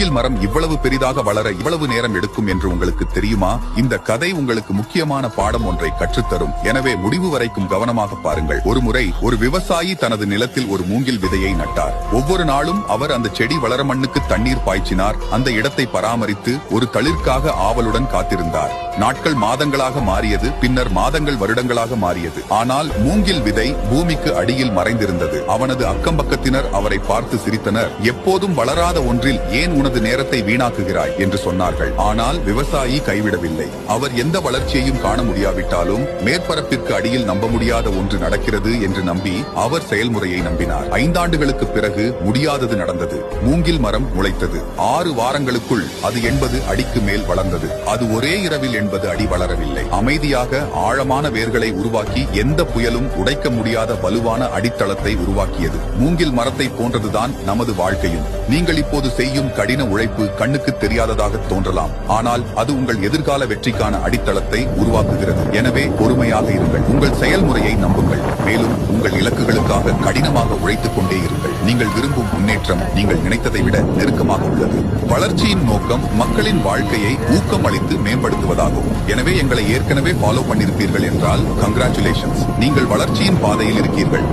மூங்கில் மரம் இவ்வளவு பெரிதாக வளர இவ்வளவு நேரம் எடுக்கும் என்று உங்களுக்கு தெரியுமா? இந்த கதை உங்களுக்கு முக்கியமான பாடம் ஒன்றை கற்றுத்தரும். எனவே முடிவு வரைக்கும் கவனமாக பாருங்கள். ஒருமுறை ஒரு விவசாயி தனது நிலத்தில் ஒரு மூங்கில் விதையை நட்டார். ஒவ்வொரு நாளும் அவர் அந்த செடி வளர மண்ணுக்கு தண்ணீர் பாய்ச்சினார். அந்த இடத்தை பராமரித்து ஒரு தளிர்க்காக ஆவலுடன் காத்திருந்தார். நாட்கள் மாதங்களாக மாறியது. பின்னர் மாதங்கள் வருடங்களாக மாறியது. ஆனால் மூங்கில் விதை பூமிக்கு அடியில் மறைந்திருந்தது. அவனது அக்கம்பக்கத்தினர் அவரை பார்த்து சிரித்தனர். எப்போதும் வளராத ஒன்றில் ஏன் உனது நேரத்தை வீணாக்குகிறாய் என்று சொன்னார்கள். ஆனால் விவசாயி கைவிடவில்லை. அவர் எந்த வளர்ச்சியையும் காண முடியாவிட்டாலும் மேற்பரப்பிற்கு அடியில் நம்ப முடியாத ஒன்று நடக்கிறது என்று நம்பி அவர் செயல்முறையை நம்பினார். 5 ஆண்டுகளுக்கு பிறகு முடியாதது நடந்தது. மூங்கில் மரம் முளைத்தது. 6 வாரங்களுக்குள் அது 80 அடிக்கு மேல் வளர்ந்தது. அது ஒரே இரவில் 80 அடி வளரவில்லை. அமைதியாக ஆழமான வேர்களை உருவாக்கி எந்த புயலும் உடைக்க முடியாத வலுவான அடித்தளத்தை உருவாக்கியது. மூங்கில் மரத்தை போன்றதுதான் நமது வாழ்க்கையும். நீங்கள் இப்போது செய்யும் கடின உழைப்பு கண்ணுக்கு தெரியாததாக தோன்றலாம். ஆனால் அது உங்கள் எதிர்கால வெற்றிக்கான அடித்தளத்தை உருவாக்குகிறது. எனவே பொறுமையாக இருங்கள். உங்கள் செயல்முறையை நம்புங்கள். மேலும் உங்கள் இலக்குகளுக்காக கடினமாக உழைத்துக் கொண்டே இருங்கள். நீங்கள் விரும்பும் முன்னேற்றம் நீங்கள் நினைத்ததை விட நெருக்கமாக உள்ளது. வளர்ச்சியின் நோக்கம் மக்களின் வாழ்க்கையை ஊக்கம் அளித்து மேம்படுத்துவதாகும். எனவே எங்களை ஏற்கனவே ஃபாலோ பண்ணிருப்பீர்கள் என்றால் கங்க்ராச்சுலேஷன்ஸ். நீங்கள் வளர்ச்சியின் பாதையில் இருக்கீர்கள்.